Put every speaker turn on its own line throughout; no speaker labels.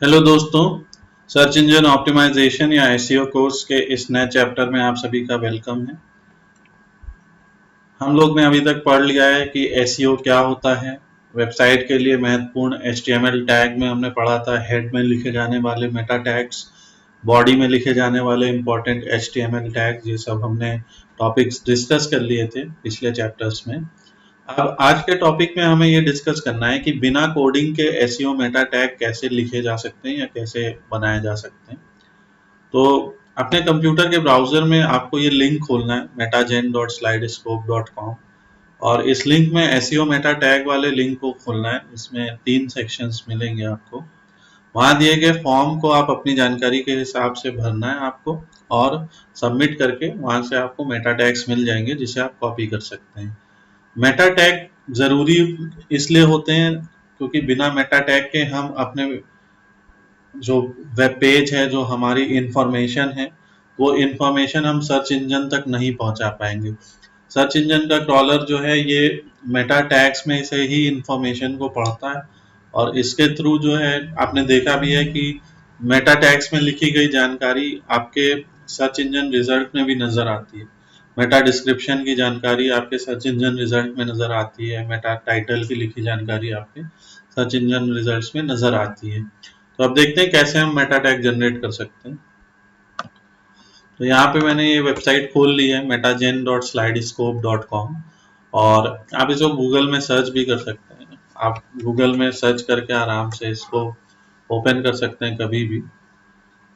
Hello दोस्तों, search engine optimisation या SEO course के इस नए चैप्टर में आप सभी का वेलकम है। हम लोग ने अभी तक पढ़ लिया है कि एसईओ क्या होता है। वेबसाइट के लिए महत्वपूर्ण एचटीएमएल टैग में हमने पढ़ा था हेड में लिखे जाने वाले मेटा टैग्स, बॉडी में लिखे जाने वाले इंपॉर्टेंट एचटीएमएल टैग्स, ये सब हमने टॉपिक्स डिस्कस कर लिए थे पिछले चैप्टर्स में। अब आज के टॉपिक में हमें ये डिस्कस करना है कि बिना कोडिंग के एसईओ मेटा टैग कैसे लिखे जा सकते हैं या कैसे बनाए जा सकते हैं। तो अपने कंप्यूटर के ब्राउजर में आपको ये लिंक खोलना है metagen.slidescope.com और इस लिंक में एसईओ मेटा टैग वाले लिंक को खोलना है। इसमें 3 सेक्शंस मिलेंगे आपको। वहाँ दिए गए फॉर्म को आप अपनी जानकारी के हिसाब से भरना है आपको और सबमिट करके वहाँ से आपको मेटा टैग्स मिल जाएंगे जिसे आप कॉपी कर सकते हैं। मेटा टैग ज़रूरी इसलिए होते हैं क्योंकि बिना मेटा टैग के हम अपने जो वेब पेज है, जो हमारी इंफॉर्मेशन है, वो इंफॉर्मेशन हम सर्च इंजन तक नहीं पहुंचा पाएंगे। सर्च इंजन का क्रॉलर जो है ये मेटा टैग्स में से ही इंफॉर्मेशन को पढ़ता है और इसके थ्रू जो है आपने देखा भी है कि मेटा टैग्स में लिखी गई जानकारी आपके सर्च इंजन रिजल्ट में भी नजर आती है। मेटा डिस्क्रिप्शन की जानकारी आपके सर्च इंजन रिजल्ट में नजर आती है, मेटा टाइटल की लिखी जानकारी आपके सर्च इंजन रिजल्ट्स में नजर आती है। तो अब देखते हैं कैसे हम मेटा टैग जनरेट कर सकते हैं। तो यहाँ पे मैंने ये वेबसाइट खोल ली है metagen.slidescope.com और आप इसको गूगल में सर्च भी कर सकते हैं। आप गूगल में सर्च करके आराम से इसको ओपन कर सकते हैं कभी भी।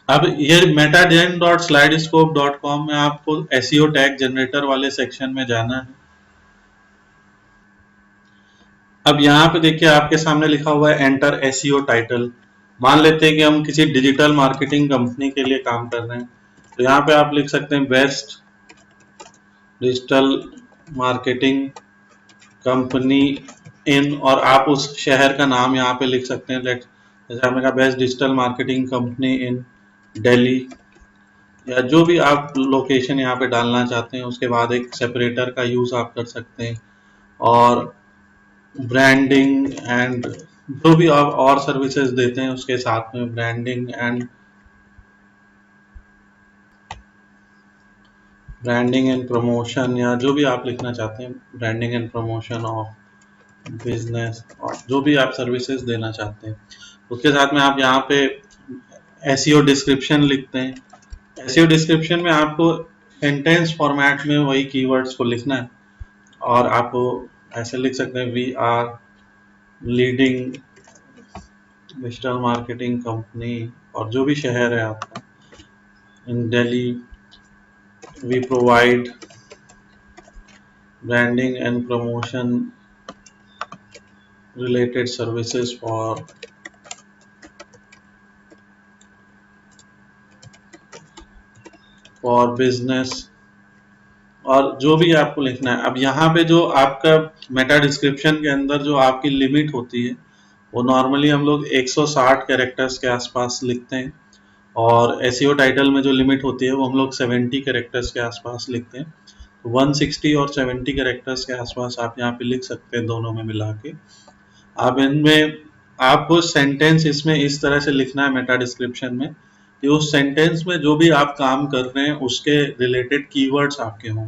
अब ये metagen.slidescope.com में आपको एसईओ टैग जनरेटर वाले सेक्शन में जाना है। अब यहाँ पे देखिए आपके सामने लिखा हुआ है एंटर एसईओ टाइटल। मान लेते हैं कि हम किसी डिजिटल मार्केटिंग कंपनी के लिए काम कर रहे हैं, तो यहाँ पे आप लिख सकते हैं बेस्ट डिजिटल मार्केटिंग कंपनी इन, और आप उस शहर का नाम यहाँ पे लिख सकते हैं। जैसे आपने कहा बेस्ट डिजिटल मार्केटिंग कंपनी इन दिल्ली, या जो भी आप लोकेशन यहाँ पे डालना चाहते हैं। उसके बाद एक सेपरेटर का यूज आप कर सकते हैं और ब्रांडिंग एंड जो भी आप और सर्विसेज देते हैं उसके साथ में ब्रांडिंग एंड प्रमोशन, या जो भी आप लिखना चाहते हैं, branding and promotion of business, और जो भी आप सर्विसेज देना चाहते हैं उसके साथ में आप यहाँ पे एसईओ डिस्क्रिप्शन लिखते हैं। एसईओ डिस्क्रिप्शन में आपको सेंटेंस फॉर्मेट में वही कीवर्ड्स को लिखना है और आप ऐसे लिख सकते हैं we are leading digital marketing company, और जो भी शहर है आपका, in Delhi we provide branding and promotion related services for business, और जो भी आपको लिखना है। अब यहाँ पे जो आपका मेटा डिस्क्रिप्शन के अंदर जो आपकी लिमिट होती है वो नॉर्मली हम लोग 160 कैरेक्टर्स के आसपास लिखते हैं और एसईओ टाइटल में जो लिमिट होती है वो हम लोग 70 कैरेक्टर्स के आसपास लिखते हैं। तो 160 और 70 कैरेक्टर्स के आसपास आप यहाँ पे लिख सकते हैं दोनों में मिला के। अब इनमें आपको सेंटेंस इसमें इस तरह से लिखना है मेटा डिस्क्रिप्शन में कि उस सेंटेंस में जो भी आप काम कर रहे हैं उसके रिलेटेड कीवर्ड्स आपके हों।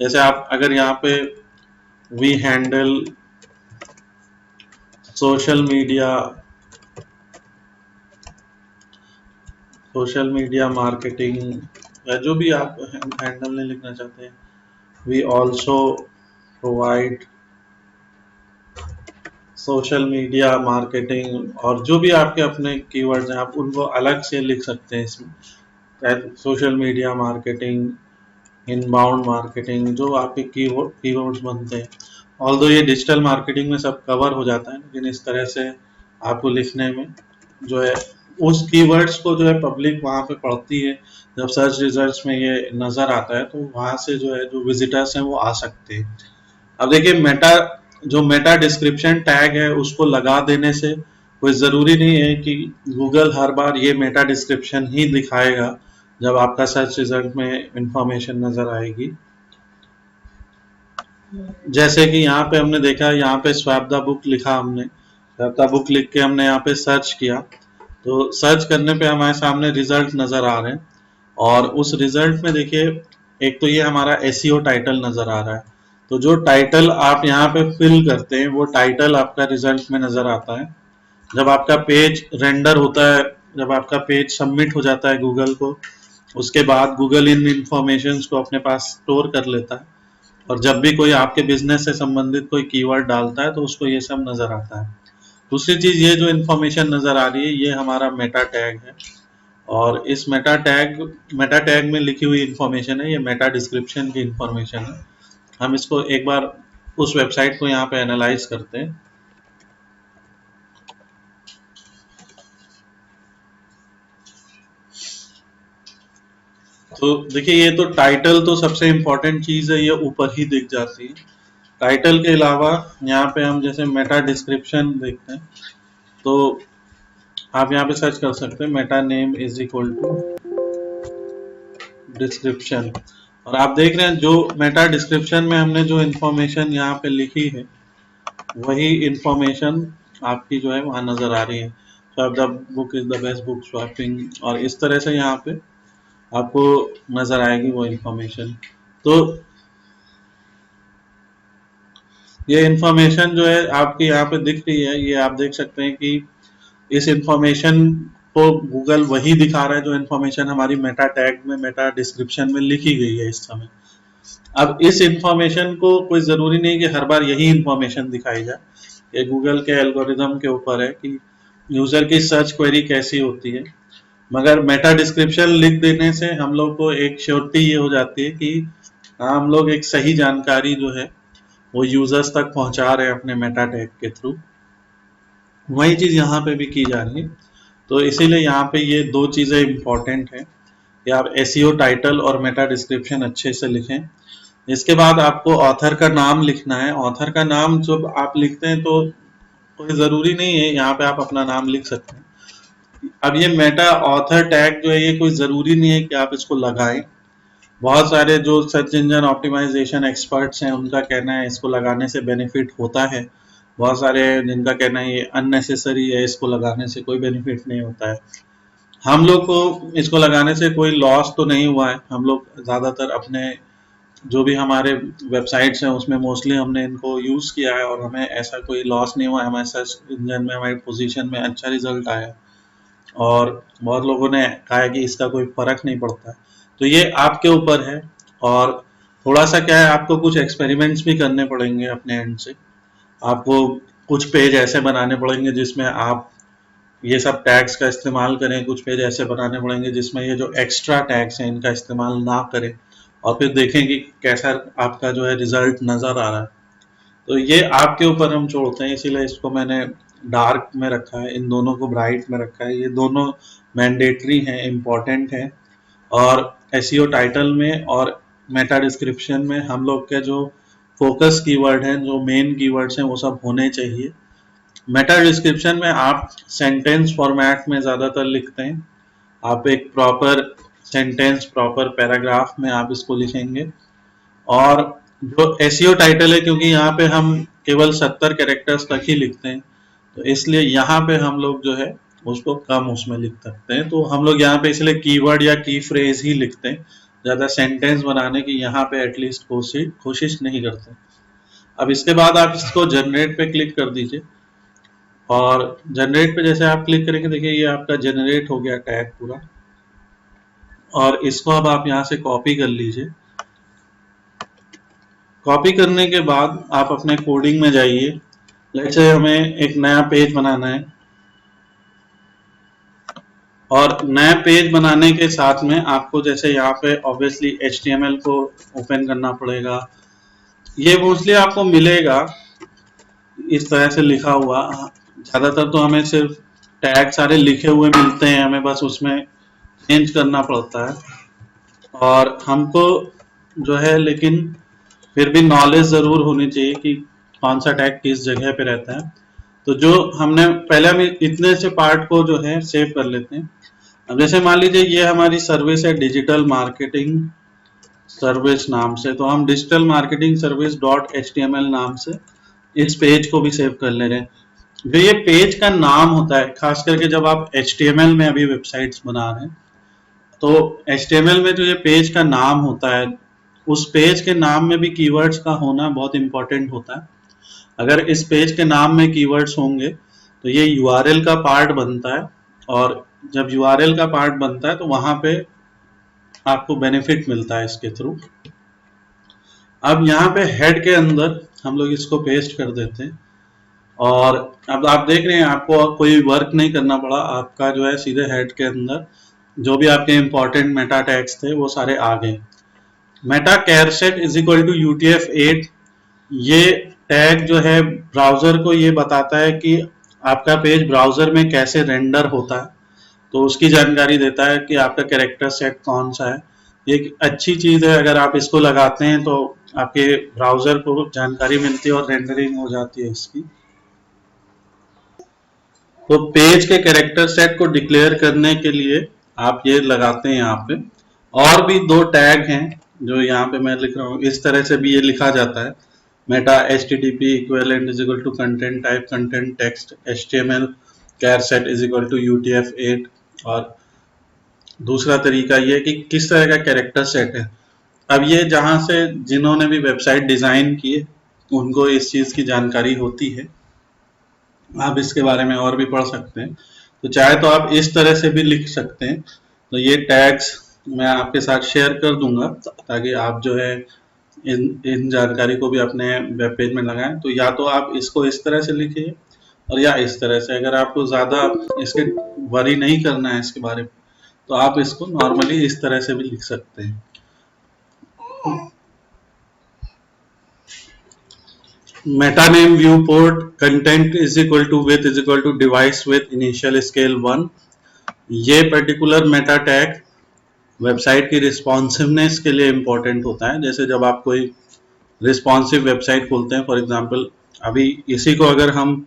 जैसे आप अगर यहाँ पे we handle social media marketing, या जो भी आप हैंडल नहीं लिखना चाहते हैं, we also provide social media marketing, और जो भी आपके अपने कीवर्ड्स हैं आप उनको अलग से लिख सकते हैं इसमें। Social media marketing, inbound marketing, जो आपके कीवर्ड्स बनते हैं। ऑल्दो ये डिजिटल मार्केटिंग में सब कवर हो जाता है, लेकिन इस तरह से आपको लिखने में जो है उस कीवर्ड्स को जो है पब्लिक वहाँ पे पढ़ती है। जब सर्च रिजल्ट्स में ये नज़र आता है तो वहाँ से जो है जो विजिटर्स हैं वो आ सकते हैं। अब देखिए मेटा डिस्क्रिप्शन टैग है उसको लगा देने से कोई ज़रूरी नहीं है कि गूगल हर बार ये मेटा डिस्क्रिप्शन ही दिखाएगा जब आपका सर्च रिजल्ट में इंफॉर्मेशन नज़र आएगी। जैसे कि यहाँ पे हमने देखा, यहाँ पे स्वैप द बुक लिखा, हमने स्वैप द बुक लिख के हमने यहाँ पे सर्च किया तो सर्च करने पे हमारे सामने रिजल्ट नज़र आ रहे हैं, और उस रिजल्ट में देखिए एक तो ये हमारा एसईओ टाइटल नज़र आ रहा है। तो जो टाइटल आप यहाँ पे फिल करते हैं वो टाइटल आपका रिजल्ट में नज़र आता है। जब आपका पेज रेंडर होता है, जब आपका पेज सबमिट हो जाता है गूगल को, उसके बाद गूगल इन इंफॉर्मेशन को अपने पास स्टोर कर लेता है, और जब भी कोई आपके बिजनेस से संबंधित कोई कीवर्ड डालता है तो उसको ये सब नज़र आता है। दूसरी चीज़, ये जो इन्फॉर्मेशन नज़र आ रही है ये हमारा मेटा टैग है, और इस मेटा टैग में लिखी हुई इन्फॉर्मेशन है, ये मेटा डिस्क्रिप्शन की इन्फॉर्मेशन है। हम इसको एक बार उस वेबसाइट को यहाँ पे एनालाइज करते हैं। तो देखिए ये तो टाइटल तो सबसे इम्पोर्टेंट चीज़ है, ये ऊपर ही दिख जाती है। टाइटल के अलावा यहाँ पे हम जैसे मेटा डिस्क्रिप्शन देखते हैं, तो आप यहाँ पे सर्च कर सकते हैं meta name is equal to description, और आप देख रहे हैं जो मेटा डिस्क्रिप्शन में हमने जो इन्फॉर्मेशन यहाँ पे लिखी है वही इन्फॉर्मेशन आपकी जो है वहाँ नज़र आ रही है। तो the book is the best book shopping, और इस तरह से यहाँ पे आपको नज़र आएगी वो इन्फॉर्मेशन। तो ये इन्फॉर्मेशन जो है आपकी यहाँ पे दिख रही है, ये आप देख सकते हैं कि इस इन्फॉर्मेशन को गूगल वही दिखा रहा है जो इन्फॉर्मेशन हमारी मेटा टैग में, मेटा डिस्क्रिप्शन में लिखी गई है इस समय। अब इस इन्फॉर्मेशन को कोई ज़रूरी नहीं कि हर बार यही इन्फॉर्मेशन दिखाई जाए, ये गूगल के एल्गोरिदम के ऊपर है कि यूज़र की सर्च क्वेरी कैसी होती है। मगर मेटा डिस्क्रिप्शन लिख देने से हम लोग को एक श्योरिटी ये हो जाती है कि हाँ, हम लोग एक सही जानकारी जो है वो यूजर्स तक पहुंचा रहे हैं अपने मेटा टैग के थ्रू। वही चीज़ यहाँ पे भी की जा रही है। तो इसीलिए यहाँ पे ये दो चीज़ें इम्पॉर्टेंट हैं कि आप एसईओ टाइटल और मेटा डिस्क्रिप्शन अच्छे से लिखें। इसके बाद आपको ऑथर का नाम लिखना है। ऑथर का नाम जब आप लिखते हैं तो कोई ज़रूरी नहीं है, यहाँ पे आप अपना नाम लिख सकते हैं। अब ये मेटा ऑथर टैग जो है ये कोई ज़रूरी नहीं है कि आप इसको लगाएं। बहुत सारे जो सर्च इंजन ऑप्टिमाइजेशन एक्सपर्ट्स हैं उनका कहना है इसको लगाने से बेनिफिट होता है, बहुत सारे जिनका कहना है ये अननेसेसरी है, इसको लगाने से कोई बेनिफिट नहीं होता है। हम लोग को इसको लगाने से कोई लॉस तो नहीं हुआ है। हम लोग ज़्यादातर अपने जो भी हमारे वेबसाइट्स हैं उसमें मोस्टली हमने इनको यूज़ किया है, और हमें ऐसा कोई लॉस नहीं हुआ है। हमारे सर्च इंजन में, हमारी पोजीशन में अच्छा रिजल्ट आया, और बहुत लोगों ने कहा है कि इसका कोई फर्क नहीं पड़ता। तो ये आपके ऊपर है, और थोड़ा सा क्या है, आपको कुछ एक्सपेरिमेंट्स भी करने पड़ेंगे अपने एंड से। आपको कुछ पेज ऐसे बनाने पड़ेंगे जिसमें आप ये सब टैग्स का इस्तेमाल करें, कुछ पेज ऐसे बनाने पड़ेंगे जिसमें ये जो एक्स्ट्रा टैग्स हैं इनका इस्तेमाल ना करें, और फिर देखें कि कैसा आपका जो है रिजल्ट नज़र आ रहा है। तो ये आपके ऊपर हम छोड़ते हैं, इसीलिए इसको मैंने डार्क में रखा है, इन दोनों को ब्राइट में रखा है। ये दोनों मैंडेटरी हैं, इम्पॉर्टेंट हैं, और एसईओ टाइटल में और मेटा डिस्क्रिप्शन में हम लोग के जो फोकस कीवर्ड हैं, जो मेन कीवर्ड्स हैं, वो सब होने चाहिए। मेटा डिस्क्रिप्शन में आप सेंटेंस फॉर्मेट में ज़्यादातर लिखते हैं। आप एक प्रॉपर सेंटेंस, प्रॉपर पैराग्राफ में आप इसको लिखेंगे। और जो एसईओ टाइटल है, क्योंकि यहाँ पे हम केवल 70 कैरेक्टर्स तक ही लिखते हैं, तो इसलिए यहाँ पे हम लोग जो है उसको कम उसमें लिख सकते हैं। तो हम लोग यहाँ पे इसलिए कीवर्ड या की फ्रेज ही लिखते हैं, ज़्यादा सेंटेंस बनाने की यहाँ पे एटलीस्ट कोशिश नहीं करते। अब इसके बाद आप इसको जनरेट पे क्लिक कर दीजिए, और जनरेट पे जैसे आप क्लिक करेंगे देखिए ये आपका जनरेट हो गया टैग पूरा। और इसको अब आप यहाँ से कॉपी कर लीजिए। कॉपी करने के बाद आप अपने कोडिंग में जाइए। लेट्स से हमें एक नया पेज बनाना है, और नया पेज बनाने के साथ में आपको जैसे यहाँ पे ऑब्वियसली HTML को ओपन करना पड़ेगा। ये मोस्टली आपको मिलेगा इस तरह से लिखा हुआ। ज़्यादातर तो हमें सिर्फ टैग सारे लिखे हुए मिलते हैं, हमें बस उसमें चेंज करना पड़ता है। और हमको जो है लेकिन फिर भी नॉलेज ज़रूर होनी चाहिए कि कौन सा टैग किस जगह पे रहता है। तो जो हमने पहले हम इतने से पार्ट को जो है सेव कर लेते हैं। अब जैसे मान लीजिए ये हमारी सर्विस है डिजिटल मार्केटिंग सर्विस नाम से, तो हम डिजिटल मार्केटिंग सर्विस .html नाम से इस पेज को भी सेव कर ले रहे हैं। जो ये पेज का नाम होता है, खास करके जब आप HTML में अभी वेबसाइट्स बना रहे हैं, तो HTML में जो ये पेज का नाम होता है, उस पेज के नाम में भी कीवर्ड्स का होना बहुत इंपॉर्टेंट होता है। अगर इस पेज के नाम में कीवर्ड्स होंगे तो ये URL का पार्ट बनता है, और जब URL का पार्ट बनता है तो वहां पे आपको बेनिफिट मिलता है इसके थ्रू। अब यहाँ पे हेड के अंदर हम लोग इसको पेस्ट कर देते हैं, और अब आप देख रहे हैं आपको कोई वर्क नहीं करना पड़ा, आपका जो है सीधे हेड के अंदर जो भी आपके इंपॉर्टेंट मेटा टैग्स थे वो सारे आ गए। Meta charset is equal to UTF-8, ये टैग जो है ब्राउजर को ये बताता है कि आपका पेज ब्राउजर में कैसे रेंडर होता है, तो उसकी जानकारी देता है कि आपका कैरेक्टर सेट कौन सा है। ये एक अच्छी चीज है, अगर आप इसको लगाते हैं तो आपके ब्राउजर को जानकारी मिलती है और रेंडरिंग हो जाती है इसकी। तो पेज के कैरेक्टर सेट को डिक्लेयर करने के लिए आप ये लगाते हैं यहाँ पे। और भी दो टैग हैं जो यहाँ पे मैं लिख रहा हूँ, इस तरह से भी ये लिखा जाता है, meta HTTP equivalent is equal to content type content text HTML char set is equal to UTF-8। और दूसरा तरीका ये कि किस तरह का कैरेक्टर सेट है। अब ये जहाँ से जिन्होंने भी वेबसाइट डिजाइन की है उनको इस चीज की जानकारी होती है, आप इसके बारे में और भी पढ़ सकते हैं। तो चाहे तो आप इस तरह से भी लिख सकते हैं। तो ये टैग्स मैं आपके साथ शेयर कर दूंगा ताकि आप जो है इन जानकारी को भी अपने वेब पेज में लगाएं। तो या तो आप इसको इस तरह से लिखिए और या इस तरह से, अगर आपको ज़्यादा इसके वरी नहीं करना है इसके बारे में तो आप इसको नॉर्मली इस तरह से भी लिख सकते हैं। Meta name viewport content is equal to width is equal to device width initial scale 1। ये पर्टिकुलर मेटा टैग वेबसाइट की रिस्पॉन्सिवनेस के लिए इम्पोर्टेंट होता है। जैसे जब आप कोई रिस्पॉन्सिव वेबसाइट खोलते हैं, फॉर एग्जांपल अभी इसी को अगर हम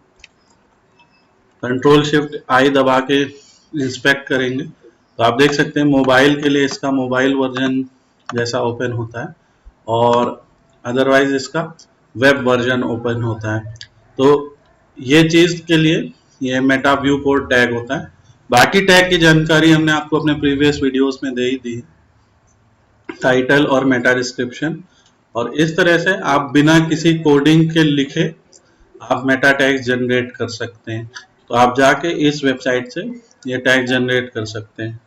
Ctrl+Shift+I दबा के इंस्पेक्ट करेंगे तो आप देख सकते हैं मोबाइल के लिए इसका मोबाइल वर्जन जैसा ओपन होता है और अदरवाइज इसका वेब वर्जन ओपन होता है। तो ये चीज के लिए ये मेटा व्यू पोर्ट टैग होता है। बाकी टैग की जानकारी हमने आपको अपने प्रीवियस वीडियोस में दे ही दी, टाइटल और मेटा डिस्क्रिप्शन। और इस तरह से आप बिना किसी कोडिंग के लिखे आप मेटा टैग जनरेट कर सकते हैं। तो आप जाके इस वेबसाइट से ये टैग जनरेट कर सकते हैं।